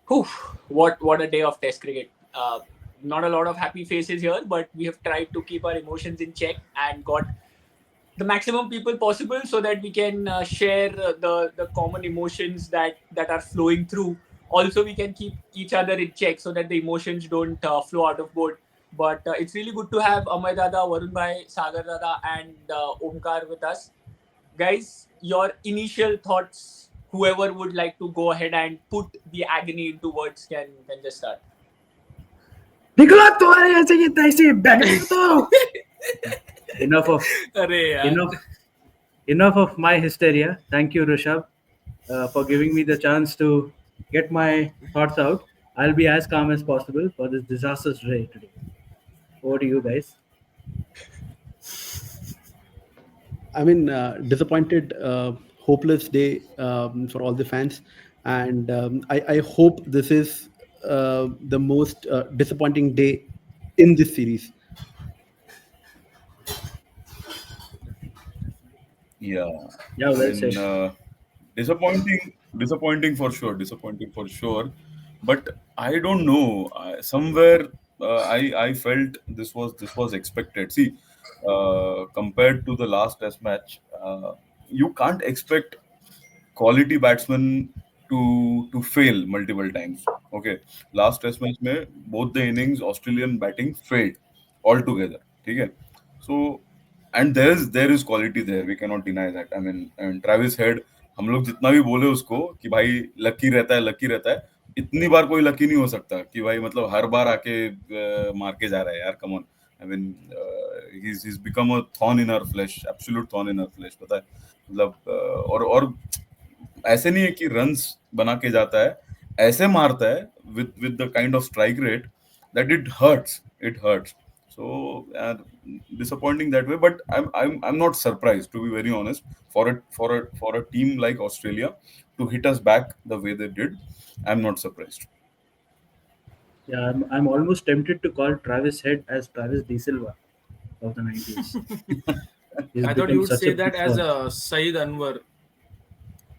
Whew, what a day of Test cricket. Not a lot of happy faces here, but we have tried to keep our emotions in check and got the maximum people possible so that we can share the common emotions that are flowing through. Also, we can keep each other in check so that the emotions don't flow out of board. But it's really good to have Amay Dada, Varun Bhai, Sagar Dada, and Omkar with us. Guys, your initial thoughts, whoever would like to go ahead and put the agony into words can just start. निकलो तुम्हारे यहाँ से ये तैसे batting तो enough of अरे यार. enough of my hysteria. Thank you, Rishabh, for giving me the chance to get my thoughts out. I'll be as calm as possible for this disastrous day today. Over to you guys. I mean, disappointed, hopeless day for all the fans, and I hope this is the most disappointing day in this series. Yeah, well said. Disappointing for sure. But I don't know. Somewhere I felt this was expected. See, compared to the last Test match, you can't expect quality batsmen to fail multiple times. Okay, last Test match में both the innings Australian batting failed altogether. Okay, so and there is quality there. We cannot deny that. I mean, Travis Head, हम लोग जितना भी बोले उसको कि भाई lucky रहता है, इतनी बार कोई लकी नहीं हो सकता कि भाई मतलब हर बार आके मार के जा रहा है यार. Come on. I mean, he's become a thorn in our flesh, absolute thorn in our flesh. पता है मतलब और ऐसे नहीं है कि रन्स बना के जाता है, ऐसे मारता है with the kind of strike rate that it hurts. So disappointing that way, but I'm not surprised, to be very honest, for a team like Australia to hit us back the way they did. I'm not surprised. Yeah, I'm almost tempted to call Travis Head as Travis De Silva of the 90s. I thought you would say that as Saeed Anwar.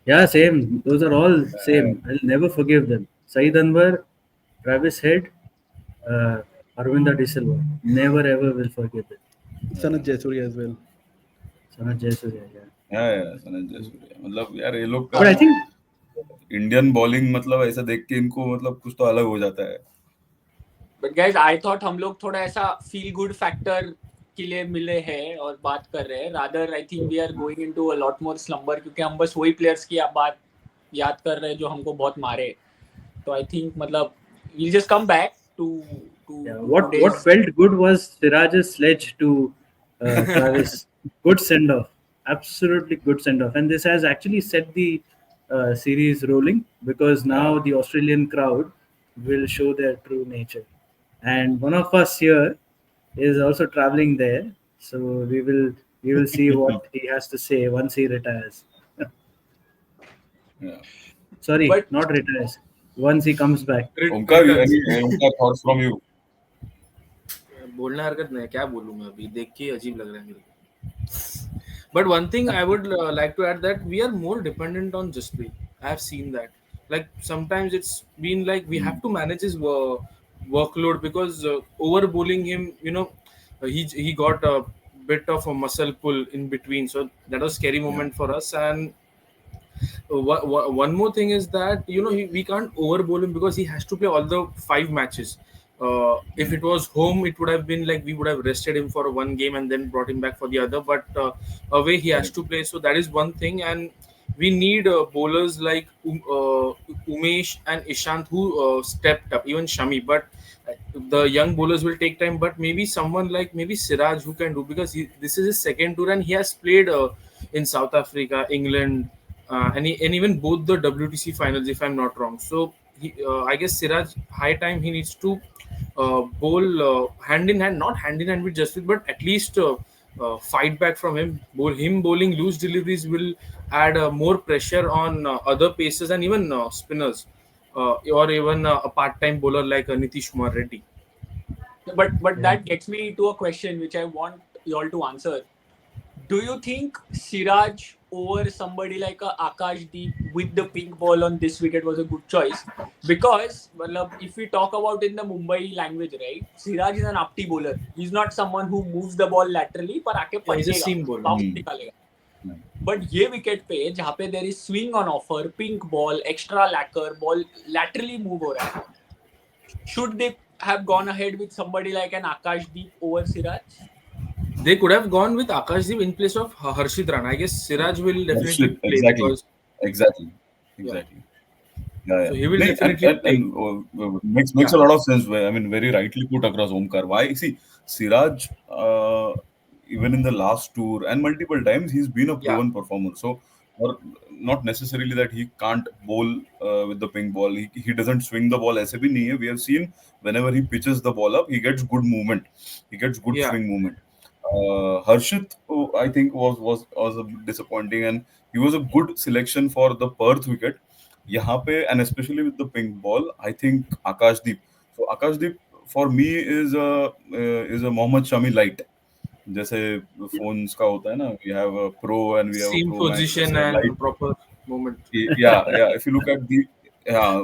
Yeah, same. Those are all same. I'll never forgive them. Saeed Anwar, Travis Head, Arvinda De Silva. Never ever will forgive them. Sanat Jayasuriya as well. Sanat Jayasuriya, yeah. Yeah, Sanat Jayasuriya. मतलब यार ये लोग But I think Indian bowling मतलब ऐसा देख के इनको मतलब कुछ तो अलग हो जाता है. But guys, I thought हम लोग थोड़ा ऐसा feel good factor के लिए मिले हैं और बात कर रहे हैं. Rather, I think we are going into a lot more slumber क्योंकि हम बस वही players की बात याद कर रहे हैं जो हमको बहुत मारे. तो I think मतलब we'll just come back to yeah, what felt good was Siraj's sledge to Travis. Good send off, absolutely good send off, and this has actually set the series rolling because now the Australian crowd will show their true nature, and one of us here is also traveling there, so we will see what he has to say once he retires. Yeah. Sorry, not retires. Once he comes back. Omkar, any thoughts from you? बोलना हरकत नहीं, क्या बोलूं मैं अभी, देख के अजीब लग रहा है मेरे को. But one thing I would like to add that we are more dependent on Jasprit. I have seen that. Like sometimes it's been like we have to manage his workload because over bowling him, he got a bit of a muscle pull in between. So that was a scary moment for us. And one more thing is that we can't over bowl him because he has to play all the 5 matches. If it was home, it would have been like we would have rested him for one game and then brought him back for the other. But away he has to play, so that is one thing. And we need bowlers like Umesh and Ishant who stepped up, even Shami. But the young bowlers will take time. But maybe someone like Siraj who can do, because this is his second tour and he has played in South Africa, England, and even both the WTC finals, if I'm not wrong. So I guess Siraj, high time he needs to bowl hand in hand, not hand in hand with Jasprit, but at least fight back from him. Bowling loose deliveries will add more pressure on other pacers and even spinners, or even a part-time bowler like Nitish Kumar Reddy. But that gets me to a question which I want you all to answer. Do you think Siraj over somebody like a Akashdeep with the pink ball on this wicket was a good choice because if we talk about in the Mumbai language, right, Siraj is an apti bowler. He's not someone who moves the ball laterally, पर आके Yeah, he's a पटकेगा, seam bowler. bounce निकालेगा. But ये wicket पे जहाँ पे there is swing on offer, pink ball, extra lacquer, ball laterally move हो रहा है. Should they have gone ahead with somebody like an Akashdeep over Siraj? They could have gone with Akashdeep in place of Harshit Rana. I guess Siraj will definitely Harshit, play because exactly. yeah. Yeah. So he will Nahin, definitely play. Makes a lot of sense. I mean, very rightly put across Omkar. Why? See, Siraj, even in the last tour and multiple times, he's been a proven performer. So, or not necessarily that he can't bowl with the pink ball. He doesn't swing the ball. ऐसे भी नहीं है. We have seen whenever he pitches the ball up, he gets good movement. He gets good swing movement. Harshit, I think was a bit disappointing, and he was a good selection for the Perth wicket. यहाँ पे and especially with the pink ball, I think Akashdeep. So Akashdeep for me is a Mohammad Shami light. जैसे phones का होता है ना, we have a Pro and we have a Same Pro Max. position जैसे and light. proper movement. Yeah. If you look at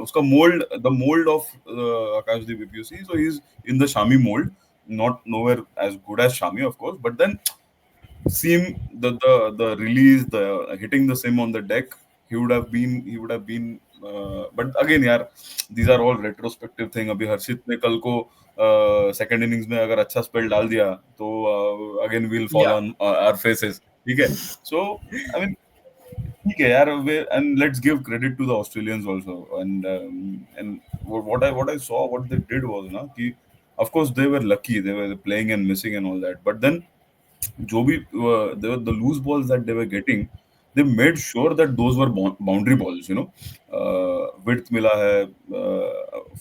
उसका mold, the mold of Akashdeep, if you see, so he's in the Shami mold, not nowhere as good as Shami, of course, but then seam the release, the hitting the sim on the deck, he would have been but again यार, these are all retrospective thing. अभी हर्षित ने कल को second innings में अगर अच्छा spell डाल दिया तो again we'll fall on our faces. ठीक है, so I mean ठीक है यार, and let's give credit to the Australians also, and what I saw, what they did was ना कि of course they were lucky, they were playing and missing and all that, but then जो भी the loose balls that they were getting, they made sure that those were boundary balls, width मिला है,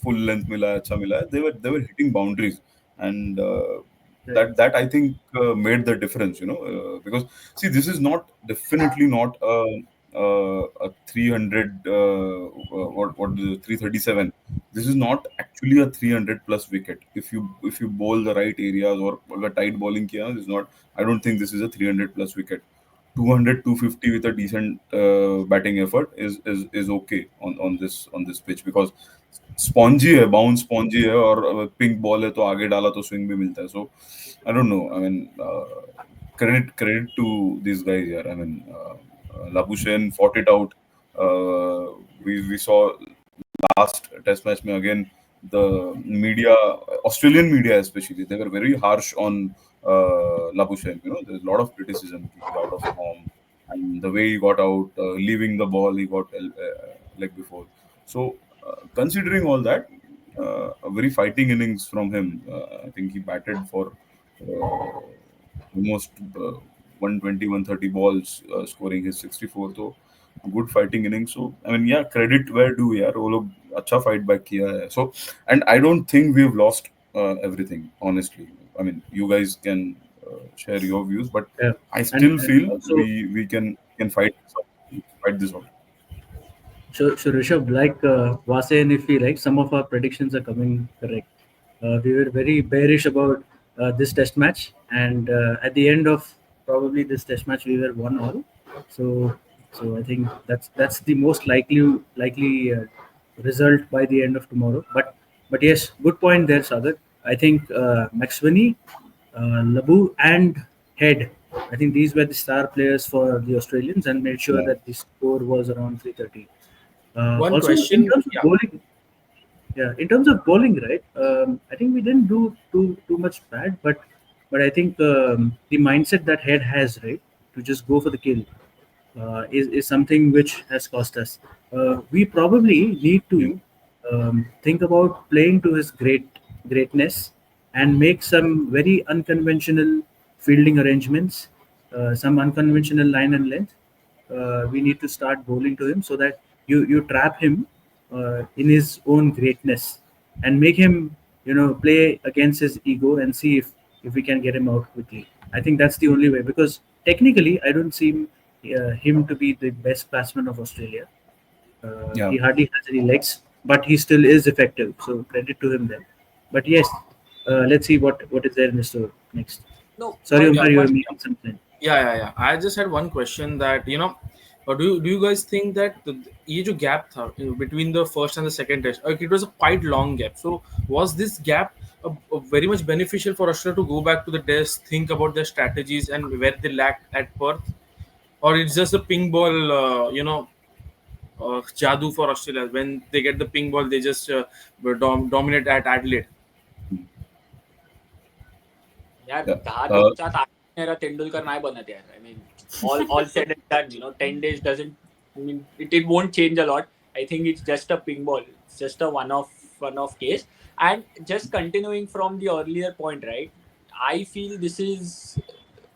full length मिला है, अच्छा मिला है, they were hitting boundaries, and that I think made the difference, because see, this is definitely not a 300 what is it, 337. This is not actually a 300 plus wicket. If you bowl the right areas or अगर tight bowling किया, this is not. I don't think this is a 300 plus wicket. 200, 250 with a decent batting effort is okay on this pitch, because spongy है, bounce spongy है, और pink ball है तो आगे डाला तो swing भी मिलता है. So I don't know. I mean, credit to these guys here. I mean, Labuschagne fought it out. We saw last test match में again, the media, Australian media especially, they were very harsh on Labuschagne. There's a lot of criticism. He's out of form, and the way he got out, leaving the ball, he got leg before. So considering all that, a very fighting innings from him. I think he batted for almost 120, 130 balls, scoring his 64. So good fighting innings. So I mean, yeah, credit where due. यार, वो लोग अच्छा fight back किया है. So, and I don't think we've lost everything, honestly. I mean, you guys can share your views, but I still feel also, we can fight this out. So Rishabh, like Vase and Iffy, right? Some of our predictions are coming correct. We were very bearish about this test match, and at the end of probably this test match, we were 1-1. So I think that's the most likely result by the end of tomorrow. But yes, good point there, Sagar. I think Maxwini, Labu, and Head. I think these were the star players for the Australians and made sure that the score was around 330. One Also, question, in terms of bowling, in terms of bowling, right? I think we didn't do too much bad, but I think the mindset that Head has, right, to just go for the kill, is something which has cost us. We probably need to think about playing to his greatness and make some very unconventional fielding arrangements, some unconventional line and length. We need to start bowling to him so that you trap him in his own greatness and make him play against his ego and see if we can get him out quickly. I think that's the only way, because technically I don't see him to be the best batsman of Australia. He hardly has any legs, but he still is effective, so credit to him there. But yes, let's see what is there in the store next. No, sorry, Umar, you were making something. Yeah. I just had one question that do you guys think that ये जो gap था between the first and the second test, it was a quite long gap. So was this gap very much beneficial for Australia to go back to the test, think about their strategies and where they lacked at Perth, or it's just a ping ball, jadoo for Australia? When they get the ping ball, they just dominate at Adelaide. यार Yeah. 10 दिवसात मेरा तेंडुलकर नाही बनत यार. I mean, all said and done, 10 days doesn't. I mean, it won't change a lot. I think it's just a ping ball. It's just a one-off case. And just continuing from the earlier point, right? I feel this is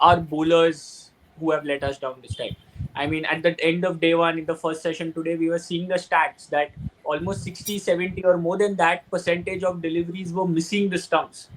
our bowlers who have let us down this time. I mean, at the end of day one in the first session today, we were seeing the stats that almost 60, 70 or more than that percentage of deliveries were missing the stumps.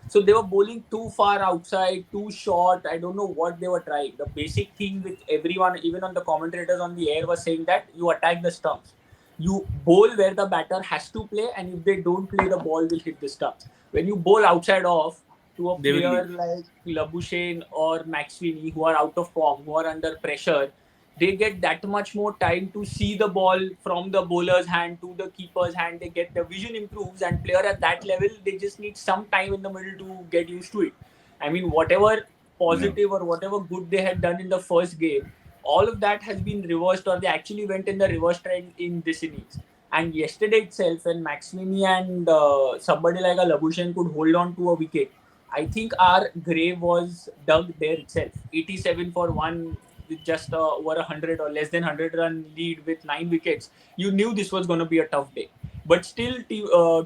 So they were bowling too far outside, too short. I don't know what they were trying. The basic thing with everyone, even on the commentators on the air, was saying that you attack the stumps. You bowl where the batter has to play, and if they don't play, the ball will hit the stumps. When you bowl outside off to a They will player leave. like Labuschagne or Maxwini, who are out of form, who are under pressure, they get that much more time to see the ball from the bowler's hand to the keeper's hand. They get the vision improves, and player at that level, they just need some time in the middle to get used to it. I mean, whatever Yeah. positive or whatever good they had done in the first game, all of that has been reversed, or they actually went in the reverse trend in this innings. And yesterday itself, when Maxwini and somebody like a Labuschagne could hold on to a wicket, I think our grave was dug there itself. 87 for one with just over 100 or less than 100 run lead with 9 wickets. You knew this was going to be a tough day. But still,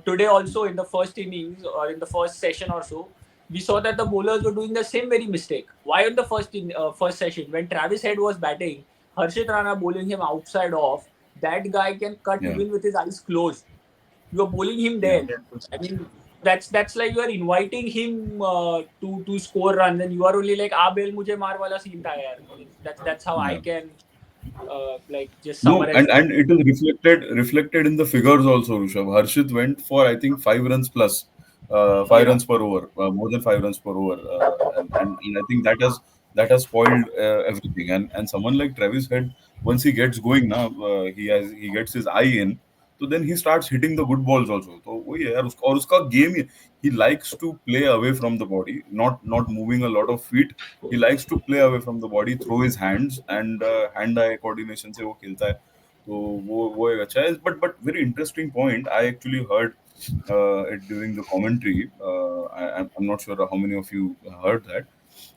today also in the first innings or in the first session or so, we saw that the bowlers were doing the same very mistake. Why on the first session when Travis Head was batting, Harshit Rana bowling him outside off, that guy can cut Yeah. even with his eyes closed. You are bowling him Yeah. there. I mean, that's like you are inviting him to score runs, and you are only like, "Ah, bell mujhe maar wala scene tha yaar." I mean, that's how I Yeah. can like just No, summarize and this. and it is reflected in the figures also, Rishabh. Harshit went for I think 5 runs plus, five Yeah. runs per over, more than 5 runs per over, and I think that has spoiled everything. And someone like Travis Head, once he gets going now, he gets his eye in, so then he starts hitting the good balls also. So वही है यार उसका और उसका game he likes to play away from the body, not moving a lot of feet. He likes to play away from the body, throw his hands and hand eye coordination से वो खेलता है. तो वो एक अच्छा है. But very interesting point. I actually heard it during the commentary. I'm not sure how many of you heard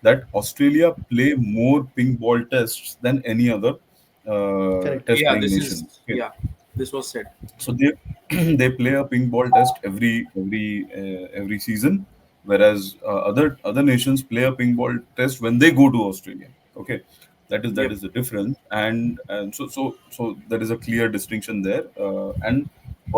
that Australia play more pink ball tests than any other Correct. test Yeah, playing nation. Okay. this was said. So they they play a pink ball test every season, whereas other nations play a pink ball test when they go to Australia. Okay, that Yep. is the difference, and so there is a clear distinction there. And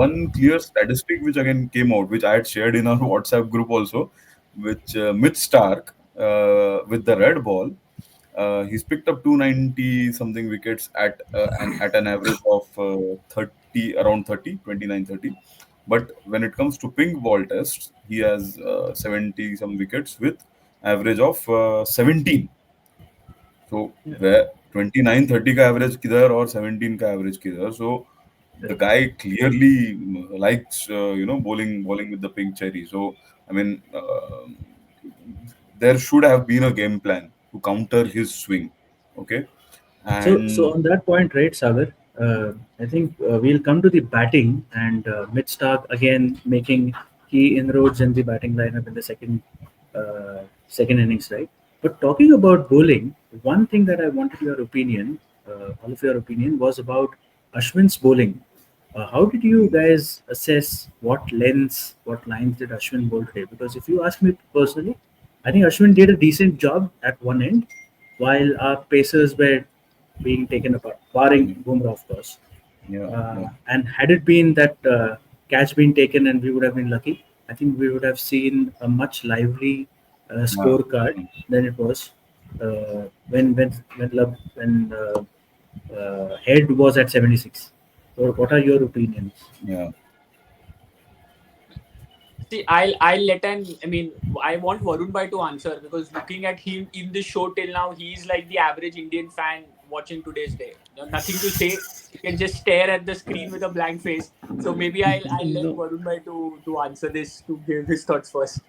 one clear statistic which again came out, which I had shared in our WhatsApp group also, which Mitch Stark with the red ball. He's picked up 290 something wickets at an average of 30 around 30 29 30. But when it comes to pink ball tests, he has 70 some wickets with average of 17. So where 29 30 का average किधर और 17 का average किधर. So the guy clearly likes bowling with the pink cherry. So I mean there should have been a game plan to counter his swing. Okay, So and on that point, right, Sagar, I think we'll come to the batting and Mitch Stark again making key inroads in the batting lineup in the second innings, right? But talking about bowling, one thing that I wanted your opinion, all of your opinion, was about Ashwin's bowling. How did you guys assess what lines did Ashwin bowl today? Because if you ask me personally, I think Ashwin did a decent job at one end, while our pacers were being taken apart, barring Bumrah, of course. yeah. And had it been that catch been taken and we would have been lucky, I think we would have seen a much lively Yeah, scorecard than it was when Head was at 76. So, what are your opinions? yeah. See, I'll let an. I mean, I want Varun Bhai to answer because looking at him in this show till now, he's like the average Indian fan watching today's day. No, nothing to say. He can just stare at the screen with a blank face. So maybe I'll let No, Varun Bhai to answer this, to give his thoughts first.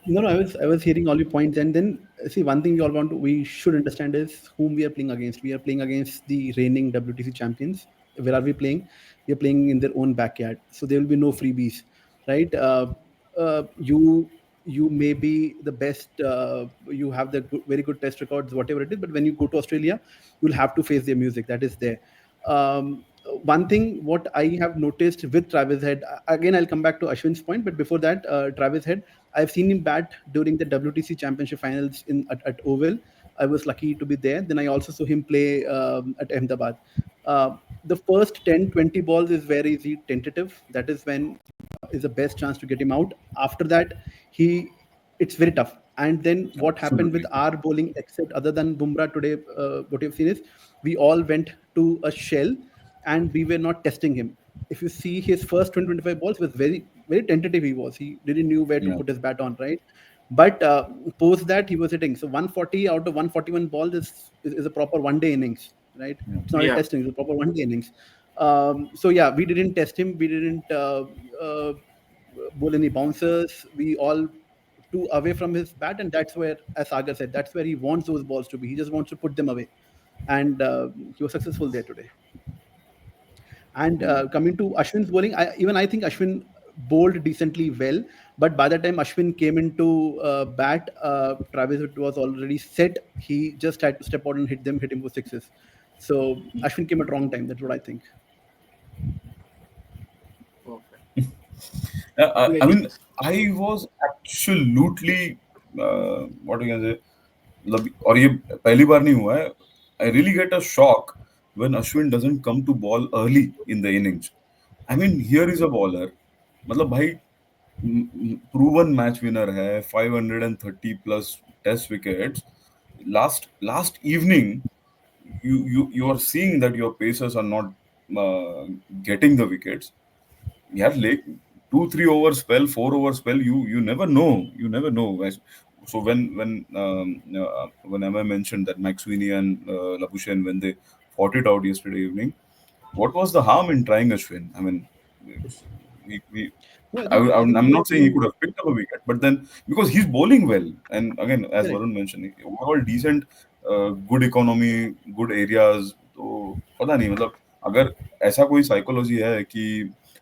no, no. I was hearing all your points, and then see, one thing we should understand is whom we are playing against. We are playing against the reigning WTC champions. Where are we playing? We are playing in their own backyard, so there will be no freebies, right? You may be the best. You have the very good test records, whatever it is. But when you go to Australia, you'll have to face their music. That is there. One thing what I have noticed with Travis Head, again I'll come back to Ashwin's point, but before that, Travis Head, I've seen him bat during the WTC Championship finals at Oval. I was lucky to be there. Then I also saw him play at Ahmedabad. The first 10-20 balls is very easy, tentative. That is when is the best chance to get him out. After that, he it's very tough. And then what happened with Absolutely. our bowling, except other than Bumrah today, what you've seen is we all went to a shell and we were not testing him. If you see his first 20-25 balls was very very tentative. He was, he didn't knew where to Yeah. put his bat on, right? But post that he was hitting. So 140 out of 141 balls is a proper one day innings, right? Yeah. It's not a Yeah. testing; it's a proper one day innings. So yeah, we didn't test him. We didn't bowl any bouncers. We all too away from his bat, and that's where, as Sagar said, that's where he wants those balls to be. He just wants to put them away, and he was successful there today. And Yeah. coming to Ashwin's bowling, I think Ashwin bowled decently well, but by the time Ashwin came into bat, Travis was already set. He just had to step out and hit him for sixes. So Ashwin came at wrong time. That's what I think. Okay. I mean, I was absolutely what do you can say, मतलब और ये पहली बार नहीं हुआ है. I really get a shock when Ashwin doesn't come to ball early in the innings. I mean, here is a bowler, मतलब भाई proven match winner है, 530 plus test wickets. Last evening, you are seeing that your pacers are not getting the wickets. Yeah, like 2-3 over spell, 4 over spell, you never know. You never know. So when Emma mentioned that McSweeney and Labuschagne, when they fought it out yesterday evening, what was the harm in trying Ashwin? I mean, we No, I think I'm he was not saying he playing. could have picked up a wicket, but then because he's bowling well, and again, as Correct. Varun mentioned, overall decent, good economy, good areas. तो पता नहीं मतलब अगर ऐसा कोई psychology है कि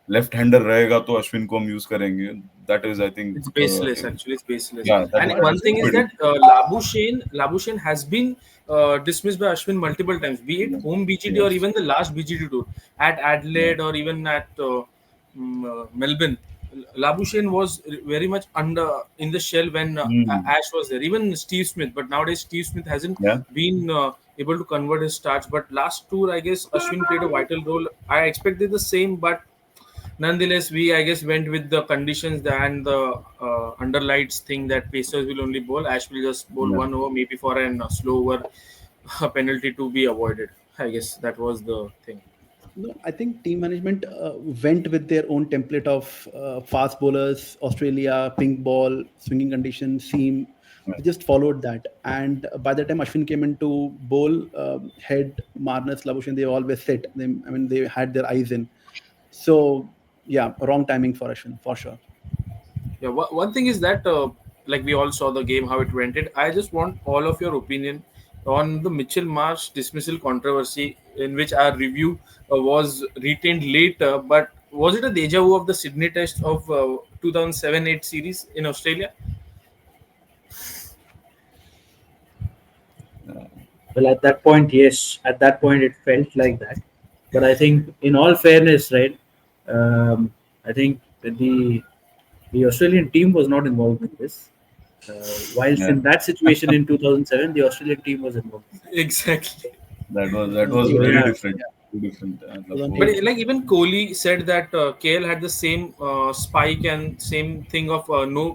left hander रहेगा तो अश्विन को हम यूज करेंगे, that is I think It's baseless. Actually, it's baseless. या And that one is thing is stupid. that Labuschagne has been dismissed by Ashwin multiple times, be it home BGT or Yes. even the last BGT tour at Yeah. Adelaide or even at Melbourne. Labuschagne was very much under in the shell when Ash was there. Even Steve Smith, but nowadays Steve Smith hasn't Yeah. been able to convert his starts. But last tour, I guess Ashwin played a vital role. I expected the same, but nonetheless, we I guess went with the conditions and the underlights thing that Pacers will only bowl. Ash will just bowl Yeah. one over, maybe for an slow over penalty to be avoided. I guess that was the thing. No, I think team management went with their own template of fast bowlers, Australia, pink ball, swinging conditions, seam. Yeah. They just followed that. And by the time Ashwin came into bowl, Head, Marnus, Labuschagne, they all were set. They had their eyes in. So, yeah, wrong timing for Ashwin, for sure. Yeah, one thing is that like we all saw the game how it went. I just want all of your opinion on the Mitchell Marsh dismissal controversy, in which our review was retained later. But was it a deja vu of the Sydney Test of 2007-8 series in Australia? Well, at that point, yes. At that point, it felt like that. But I think, in all fairness, right, I think that the Australian team was not involved in this. Whilst Yeah. in that situation in 2007, the Australian team was involved. Exactly. That was It was very Yeah. different. Very different. was on But tape. like even Kohli said that KL had the same spike and same thing of no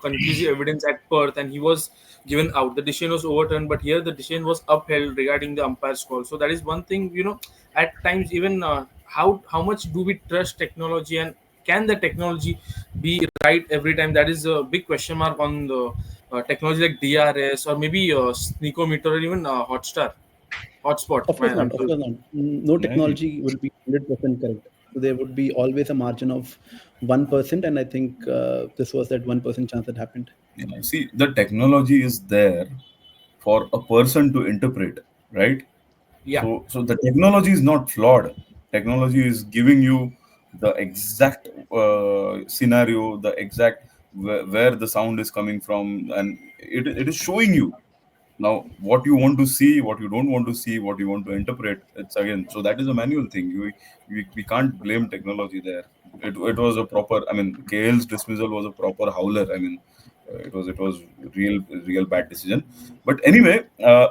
conclusive evidence at Perth, and he was given out. The decision was overturned, but here the decision was upheld regarding the umpire's call. So that is one thing, At times, even how much do we trust technology, and can the technology be right every time? That is a big question mark on the technology like DRS or maybe sneakometer or even Hotstar, hotspot. Of course not. I'm Of sorry. course not. No Right. technology will be 100% correct. So there would be always a margin of 1%, and I think this was that 1% chance that happened. Yeah. See, the technology is there for a person to interpret, right? Yeah. So the technology is not flawed. Technology is giving you the exact scenario, the exact where the sound is coming from, and it is showing you now what you want to see, what you don't want to see, what you want to interpret. It's again, so that is a manual thing. We can't blame technology there. It was a proper, I mean, KL's dismissal was a proper howler. I mean, it was real bad decision. But anyway,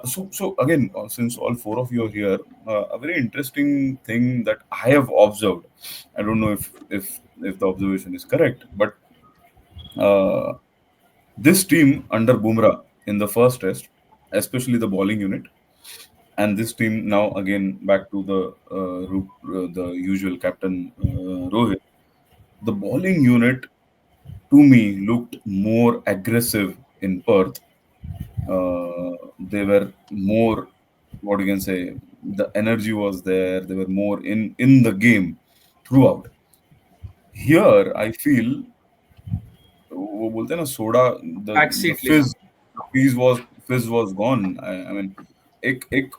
so again, since all four of you are here, a very interesting thing that I have observed, I don't know if the observation is correct, but uh, this team under Bumrah in the first test, especially the bowling unit, and this team now again back to the usual captain Rohit. The bowling unit to me looked more aggressive in Perth. They were more, what you can say, the energy was there. They were more in the game throughout. Here, I feel वो बोलते हैं ना soda the Backseat लेना. fizz was gone. I mean एक एक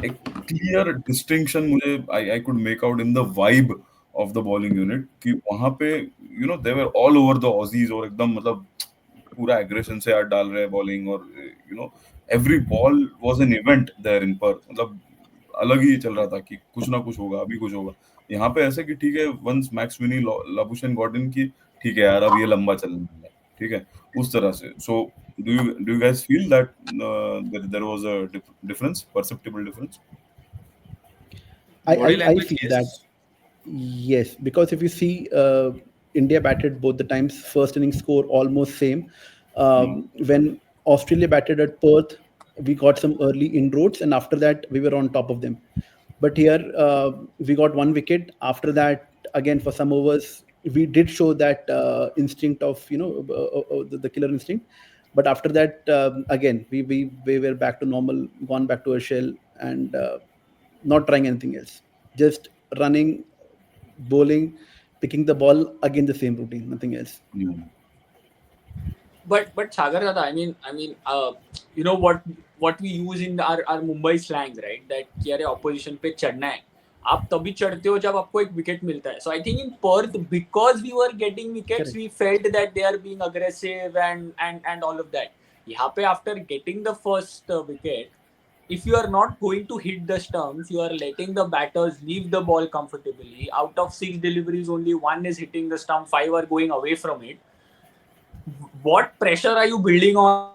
एक clear distinction मुझे I could make out in the vibe of the bowling unit कि वहां पे they were all over the Aussies और एकदम मतलब पूरा aggression से यार डाल रहे हैं bowling और every ball was an event there in Perth मतलब अलग ही चल रहा था कि कुछ ना कुछ होगा अभी कुछ होगा यहाँ पे ऐसे कि ठीक है वंस मैक्स विनी लाबुशेन गॉर्डन की ठीक है यार अब ये लंबा चलने वाला है ठीक है उस तरह से सो do you guys feel that there was a difference perceptible difference Body I language, feel that. yes. Yes, because if you see, India batted both the times, first inning score almost same. When Australia batted at Perth, we got some early inroads, and after that, we were on top of them. But here, we got one wicket. After that, again for some overs, we did show that instinct of the killer instinct. But after that, again, we were back to normal, gone back to our shell, and not trying anything else. Just running, bowling, picking the ball, again the same routine, nothing else. But Sagar Dada, you know what we use in our Mumbai slangs, right? That कि अरे opposition पे चढ़ना है, आप तभी चढ़ते हो जब आपको एक wicket मिलता है. So I think in Perth, because we were getting wickets, Correct. we felt that they are being aggressive and all of that. यहाँ पे after getting the first wicket, if you are not going to hit the stumps, you are letting the batters leave the ball comfortably. Out of 6 deliveries, only 1 is hitting the stump, 5 are going away from it. What pressure are you building on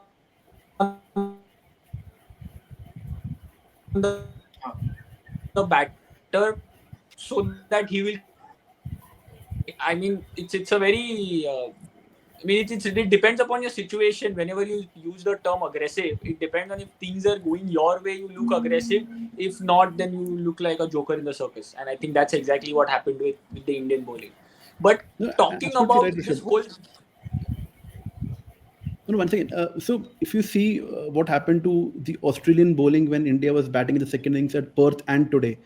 the batter so that he will keep the ball? It's a very it depends upon your situation. Whenever you use the term aggressive, it depends on if things are going your way, you look aggressive. If not, then you look like a joker in the circus. And I think that's exactly what happened with the Indian bowling. But No, talking absolutely about right, this Rishabh. whole No, once again, so if you see what happened to the Australian bowling when India was batting in the second innings at Perth and today,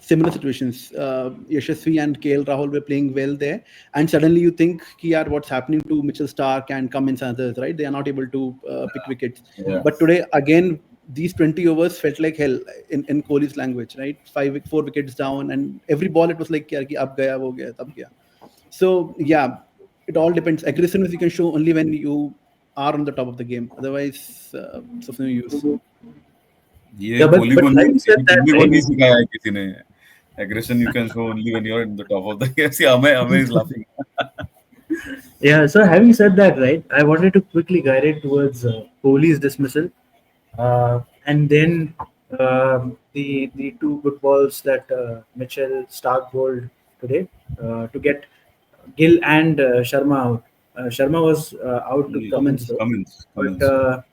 similar situations. Yashasvi and KL Rahul were playing well there, and suddenly you think, ki yaar, what's happening to Mitchell Stark and Cummins and others, right? They are not able to pick wickets. yeah But today, again, these 20 overs felt like hell in Kohli's language, right? 4 wickets down, and every ball it was like, yaar, ki ab gaya, wo gaya, tab gaya. So yeah, it all depends. Aggressiveness you can show only when you are on the top of the game. Otherwise, it's of no use. ये Yeah, Kohli but को नहीं having said that, Kohli को right? नहीं सिखाया है किसी ने aggression you can show only when you're in the top of the game see Ame is laughing Yeah, so having said that, right, I wanted to quickly guide it towards Kohli's dismissal, and then the two good balls that Mitchell Stark bowled today to get Gill and Sharma out. Sharma was out to Cummins Cummins. though, but Cummins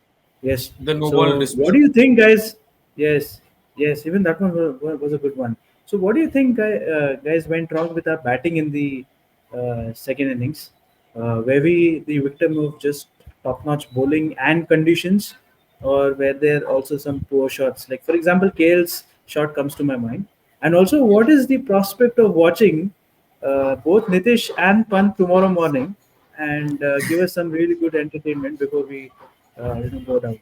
yes. The no So ball what do dismissal. you think, guys? Yes, yes, even that one was a good one. So what do you think, guys, went wrong with our batting in the second innings. Were we the victim of just top-notch bowling and conditions, or were there also some poor shots? Like, for example, KL's shot comes to my mind. And also, what is the prospect of watching both Nitish and Pant tomorrow morning and give us some really good entertainment before we go down?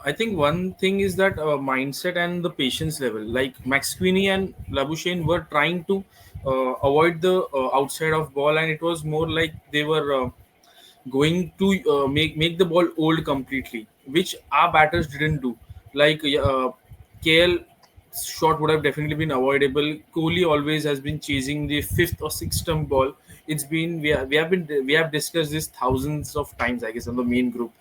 I think one thing is that mindset and the patience level. Like Max Queenie and Labuschagne were trying to avoid the outside of ball, and it was more like they were going to make the ball old completely, which our batters didn't do. Like KL shot would have definitely been avoidable. Kohli always has been chasing the fifth or sixth stump ball. It's been we have discussed this thousands of times, I guess, on the main group.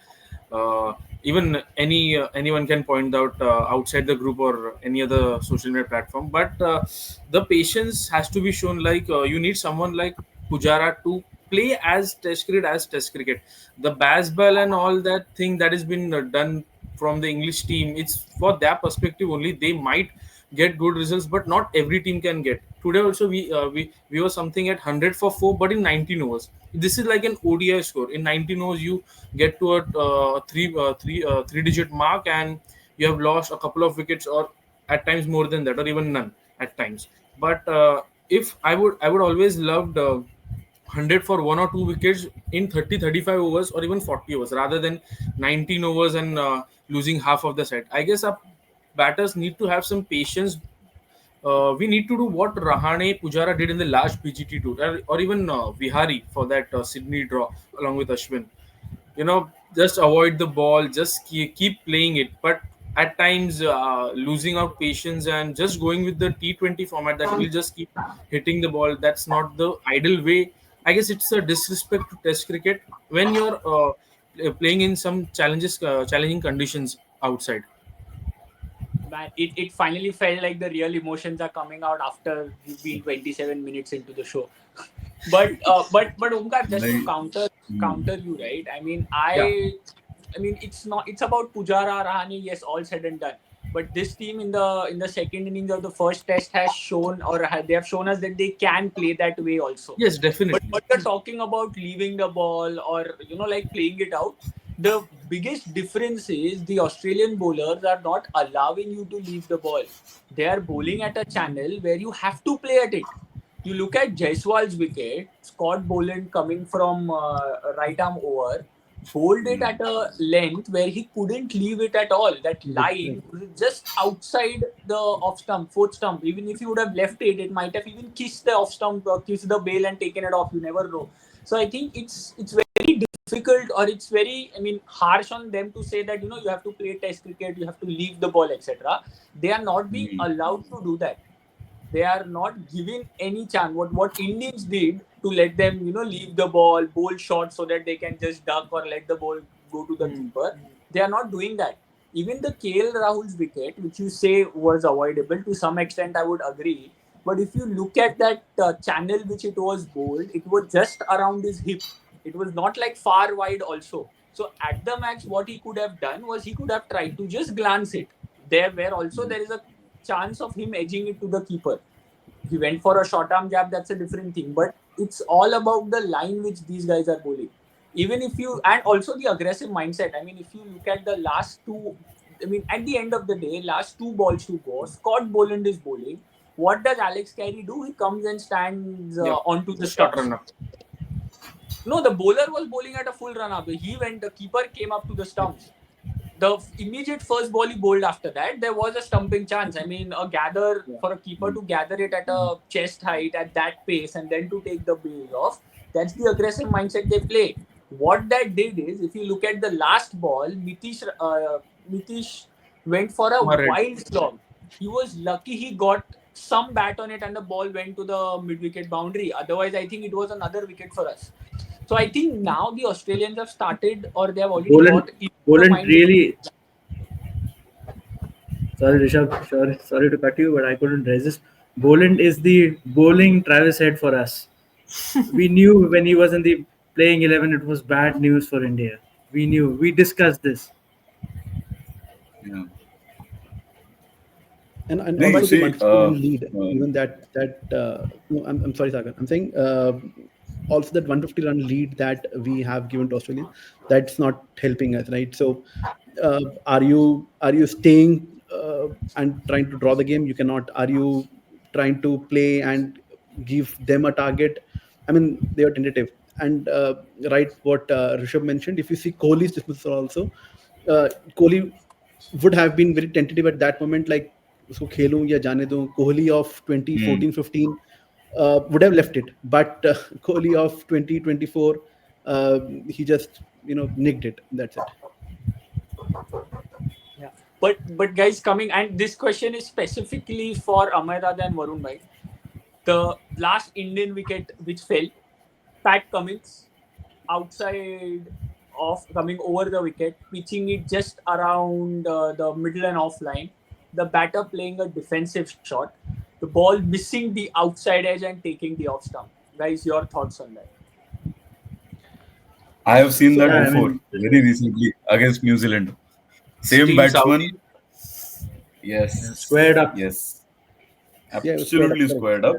Even anyone can point out outside the group or any other social media platform, but the patience has to be shown. Like you need someone like Pujara to play as test cricket. The baseball and all that thing that has been done from the English team, it's for their perspective only. They might get good results, but not every team can get. Today also we were something at 100 for 4, but in 19 overs. This is like an ODI score. In 19 overs, you get to a three digit mark, and you have lost a couple of wickets, or at times more than that, or even none at times. But if I would always loved 100 for 1 or 2 wickets in 30-35 overs, or even 40 overs, rather than 19 overs and losing half of the set. I guess our batters need to have some patience. We need to do what Rahane Pujara did in the last BGT tour, or even Vihari for that Sydney draw along with Ashwin. Just avoid the ball, just keep playing it. But at times, losing out patience and just going with the T20 format that will just keep hitting the ball, that's not the ideal way. I guess it's a disrespect to Test cricket when you're playing in some challenging conditions outside. Man, it finally felt like the real emotions are coming out after we've been 27 minutes into the show. But Omkar, just to Like, counter you, right? Yeah. I mean, it's about Pujara, Rahane, yes, all said and done. But this team in the second innings of the first test has shown, they have shown us that they can play that way also. Yes, But definitely. what you're talking about leaving the ball, or like playing it out, the biggest difference is the Australian bowlers are not allowing you to leave the ball. They are bowling at a channel where you have to play at it. You look at Jaiswal's wicket, Scott Boland coming from right arm over, bowled it at a length where he couldn't leave it at all. That line was just outside the off stump, fourth stump. Even if you would have left it, it might have even kissed the off stump, kissed the bail and taken it off. You never know. So I think it's very difficult, or it's very, harsh on them to say that you have to play Test cricket, you have to leave the ball, etc. They are not being allowed to do that. They are not given any chance. What Indians did to let them leave the ball, bowl short so that they can just duck or let the ball go to the keeper. They are not doing that. Even the KL Rahul's wicket, which you say was avoidable to some extent, I would agree. But if you look at that channel which it was bowled, it was just around his hip. It was not like far wide also. So at the max, what he could have done was he could have tried to just glance it. There, where also there is a chance of him edging it to the keeper. He went for a short arm jab, that's a different thing. But it's all about the line which these guys are bowling. Even if you, and also the aggressive mindset. If you look at the last two, at the end of the day, last two balls to go, Scott Boland is bowling. What does Alex Carey do? He comes and stands Yeah. onto the Short stumps. run up. No, the bowler was bowling at a full run up. The keeper came up to the stumps. The immediate first ball he bowled after that, there was a stumping chance. For a keeper to gather it at a chest height at that pace and then to take the bail off, that's the aggressive mindset they play. What that did is, if you look at the last ball, Nitish went for a Overhead. wild slog. He was lucky he got some bat on it and the ball went to the mid-wicket boundary. Otherwise, I think it was another wicket for us. So I think now the Australians have started, or they have already Boland, got into the Boland mind. really. Sorry, Rishabh. Sorry to cut you, but I couldn't resist. Boland is the bowling Travis Head for us. We knew when he was in the playing 11, it was bad news for India. We knew. We discussed this. yeah. And नहीं, also the see, 150-run lead, even no, I'm sorry, Sagar. I'm saying also that 150-run lead that we have given to Australia, that's not helping us, right? So, are you staying and trying to draw the game? You cannot. Are you trying to play and give them a target? I mean, they are tentative. And right, what Rishabh mentioned. If you see Kohli's dismissal also, uh, Kohli would have been very tentative at that moment, like उसको खेलूं या जाने दूं. Kohli of hmm. 2014-15 would have left it, but Kohli of 2024, he just nicked it. That's it. Yeah. But guys, coming, and this question is specifically for Amarada and Varun Bhai. The last Indian wicket which fell, Pat Cummins outside of coming over the wicket, pitching it just around the middle and off line. The batter playing a defensive shot, the ball missing the outside edge and taking the off stump. Guys, your thoughts on that? I have seen So that Yeah, I before, mean, very recently against New Zealand. Same Steve Southey. batsman, yes, squared up. yes, yeah, it was squared up, absolutely correct. squared up,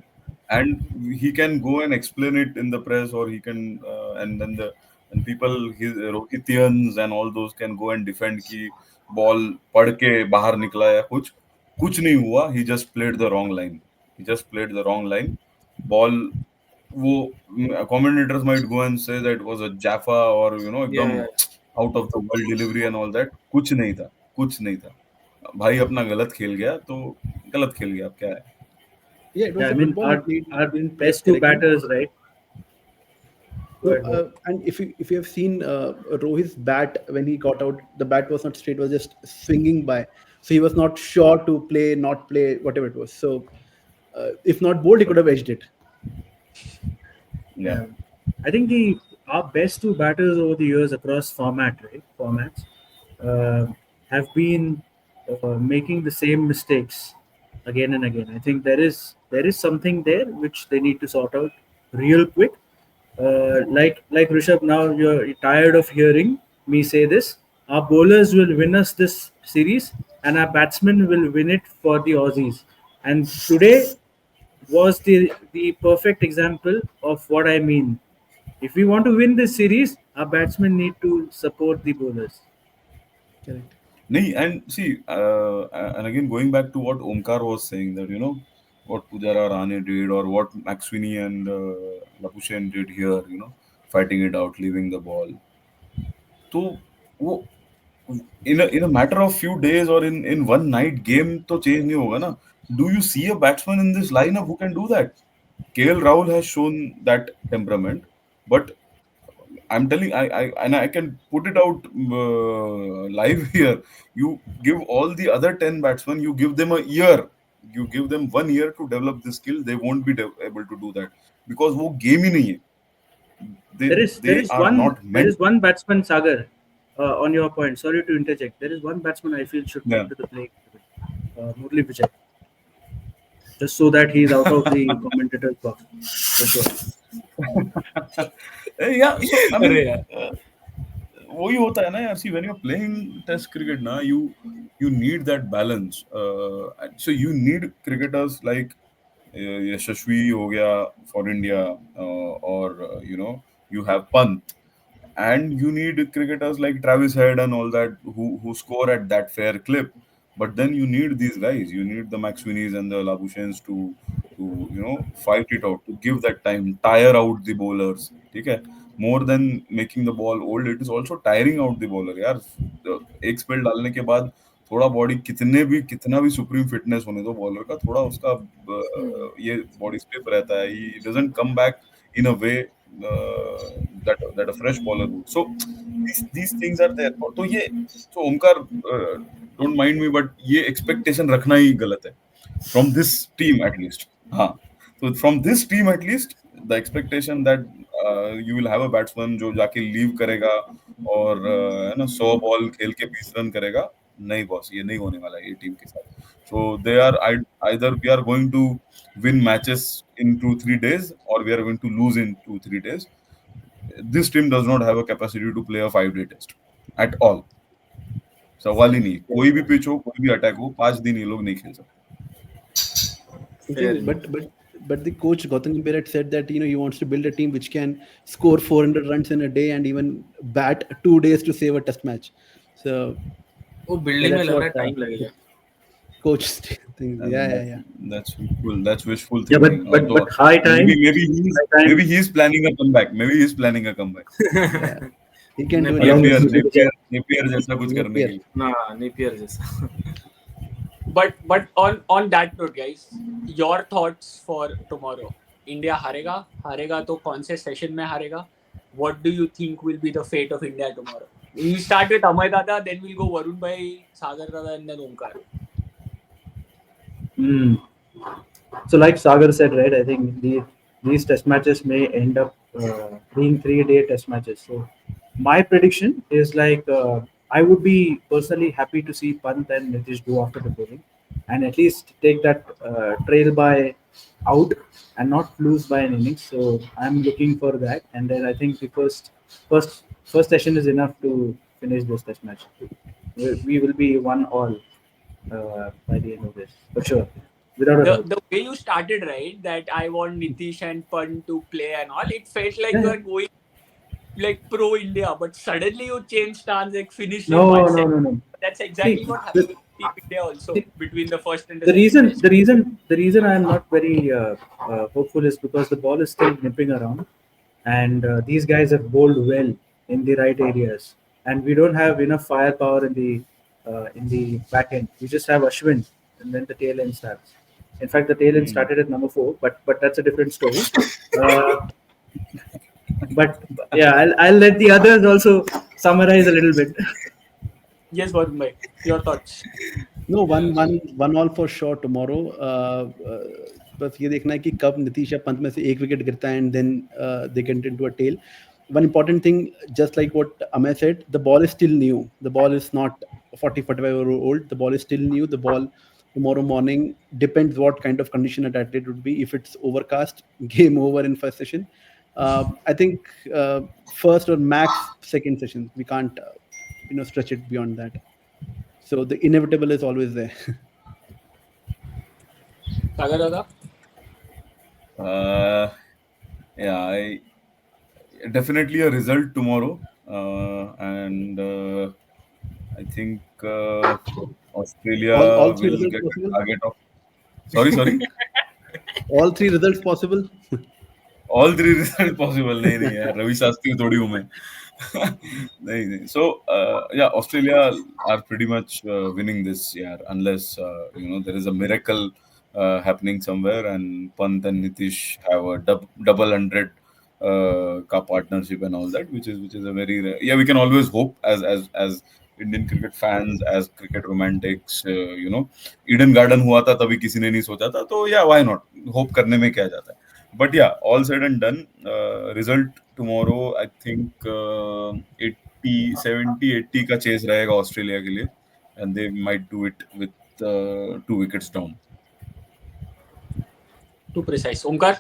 and he can go and explain it in the press, or he can, and then the and people, his Rohitians and all those can go and defend कि ball पढ़ के बाहर निकला या कुछ नहीं हुआ. He just played the wrong line. He just played the wrong line. Ball, वो commentators might go and say that it was a Jaffa or Yeah, एकदम yeah. out of the world delivery and all that. कुछ नहीं था, कुछ नहीं था. भाई अपना गलत खेल गया तो गलत खेल गया, अब क्या है. Yeah, it Yeah, was I a good mean, ball. He our played. He our didn't play it best two correctly. batters, right? Go No, ahead, Varun. and if you have seen Rohit's bat when he got out, the bat was not straight; was just swinging by. So he was not sure to play, not play, whatever it was. So if not bowled, he could have edged it. Yeah. Yeah, I think the our best two batters over the years across formats, uh, have been making the same mistakes again and again. I think there is something there which they need to sort out real quick. Like Rishabh, now you're tired of hearing me say this. Our bowlers will win us this series, and our batsmen will win it for the Aussies. And today was the perfect example of what I mean. If we want to win this series, our batsmen need to support the bowlers. Correct. Nahi, and see, and again going back to what Omkar was saying, that what Pujara Rane did, or what Maxwini and Labuschagne did here, fighting it out, leaving the ball. So, वो in a matter of few days or in one night, game तो change नहीं होगा ना. Do you see a batsman in this lineup who can do that? KL Rahul has shown that temperament, but I'm telling, I can put it out live here. You give all the other 10 batsmen, you give them a year, you give them 1 year to develop this skill, they won't be able to do that, because वो game ही नहीं है. There They is there they is are one not there meant. is one batsman, Sagar. On your point, sorry to interject. There is one batsman I feel should Yeah. come to the play, Murli Vijay, just so that he is out of the commentators box for sure. Yeah, so I अरे mean, यार. वही होता है ना यार. See, when you're playing test cricket ना, you need that balance. So you need cricketers like यशस्वी हो गया for India, or you have Pant, and you need cricketers like Travis Head and all that, who score at that fair clip. But then you need these guys. You need the Maxwinis and the Labushans to fight it out, to give that time, tire out the bowlers. Okay, more than making the ball old, it is also tiring out the bowler. यार, एक spell डालने के बाद थोड़ा body कितना भी supreme fitness होने दो बॉलर का, थोड़ा उसका ये बॉडी स्टिफ रहता है. He doesn't come back in a way that a fresh bowler would. So these things are there. तो ये, so Omkar, don't mind me, but ये expectation रखना ही गलत है from this team at least. हाँ, so from this team at least, the expectation that you will have a batsman जो जाके leave करेगा और है ना 100 बॉल खेल के 20 रन करेगा. नहीं बॉस, ये नहीं होने वाला है ये टीम के साथ. So they are either we are going to win matches in 2-3 days, or we are going to lose in 2-3 days. This team does not have a capacity to play a 5-day test at all. सवाल ही नहीं. कोई भी pitch हो, कोई भी attack हो, 5 दिन ये लोग नहीं खेल सकते. Fair enough. But the coach Gautam Gambhir had said that he wants to build a team which can score 400 runs in a day and even bat 2 days to save a test match. So वो yeah, building में that's लग what रहा है time लगेगा. coach thinks. Yeah. That's wishful. That's wishful Yeah, thinking. but Although high time. High time. maybe he's planning a comeback. Maybe he's planning a comeback. Yeah. He can do Napier. anything. Napier जैसा कुछ करने के लिए. ना Napier जैसा. But on that note, guys, your thoughts for tomorrow. India हारेगा तो कौन से सेशन में हारेगा? What do you think will be the fate of India tomorrow? We'll start with Amay Dada, then we'll go Varun Bhai, Sagar Dada, and then Omkar. So, like Sagar said, right? I think these test matches may end up being 3-day test matches. So, my prediction is like I would be personally happy to see Pant and Nitish go after the bowling, and at least take that trail by out and not lose by an innings. So, I'm looking for that, and then I think the first session is enough to finish this test match. We will be 1-1 by the end of this for sure. Without a doubt. The way you started, right, that I want Nitish and Pant to play and all, it felt like Yeah. you are going like pro India, but suddenly you change stance, like finish in No. one set. That's exactly See, what happened with Team India also between the first and the the second reason test. the reason I am not very hopeful is because the ball is still nipping around, and these guys have bowled well in the right areas, and we don't have enough firepower in the back end. We just have Ashwin, and then the tail end starts. In fact, the tail end started at number 4, but that's a different story. But yeah, I'll let the others also summarize a little bit. Yes, Varun Bhai, your thoughts. No, one all for sure tomorrow. बस ये देखना है कि कब नीतीश या पंत में से एक विकेट गिरता है and then they get into a tail. One important thing, just like what Amay said, the ball is still new. The ball is not 40-45 old. The ball is still new. The ball tomorrow morning depends what kind of condition at Adelaide would be. If it's overcast, game over in first session. I think first or max second session. We can't stretch it beyond that. So the inevitable is always there. Sagar Dada? Yeah, definitely a result tomorrow, and I think Australia All will three results get possible? a target of. Sorry. All three results possible? All three results possible. नहीं यार रवि शास्त्री थोड़ी हूँ मैं. नहीं. So yeah, Australia are pretty much winning this year unless there is a miracle happening somewhere and Pant and Nitish have a double 100 ka partnership and all that, which is a very rare. We can always hope as Indian cricket fans, as cricket romantics, Eden Garden हुआ था तभी किसी ने नहीं सोचा था, तो yeah, why not? Hope करने में क्या जाता है? But yeah, all said and done, result tomorrow, I think 70-80 का chase रहेगा ऑस्ट्रेलिया के लिए, and they might do it with 2 wickets down. Too precise. Omkar?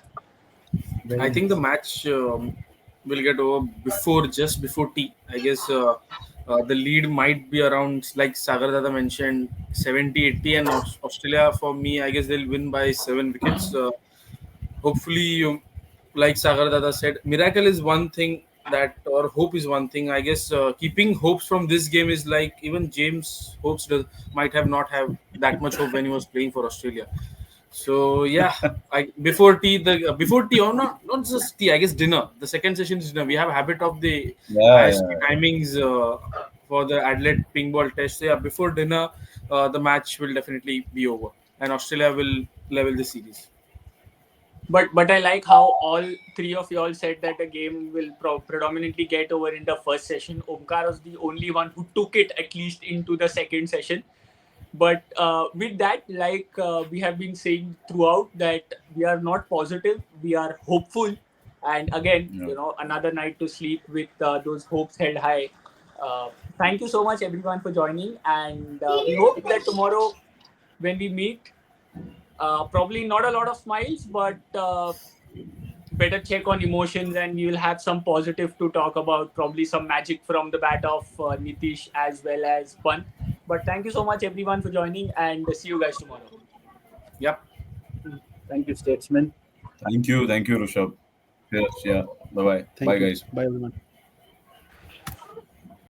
I think the match will get over just before tea. I guess the lead might be around, like Sagar Dada mentioned, 70-80, and Australia, for me, I guess they'll win by 7 wickets. Hopefully, like Sagar Dada said, miracle is one thing or hope is one thing. I guess keeping hopes from this game is like even James Hopes might not have that much hope when he was playing for Australia. So yeah, before tea or not just tea, I guess dinner. The second session is dinner. We have a habit of the ISP timings for the Adelaide ping ball test. So yeah, before dinner, the match will definitely be over, and Australia will level the series. But I like how all three of you all said that the game will predominantly get over in the first session. Omkar was the only one who took it at least into the second session. But with that, like we have been saying throughout, that we are not positive, we are hopeful. And again, another night to sleep with those hopes held high. Thank you so much, everyone, for joining. And we hope that tomorrow, when we meet, probably not a lot of smiles, but better check on emotions, and we will have some positive to talk about, probably some magic from the bat of Nitish as well as Pant. But thank you so much, everyone, for joining, and see you guys tomorrow. Yep. Thank you, Statesman. Thank you, Rishabh. Yes, yeah. Bye bye, Thank you. guys. Bye, everyone.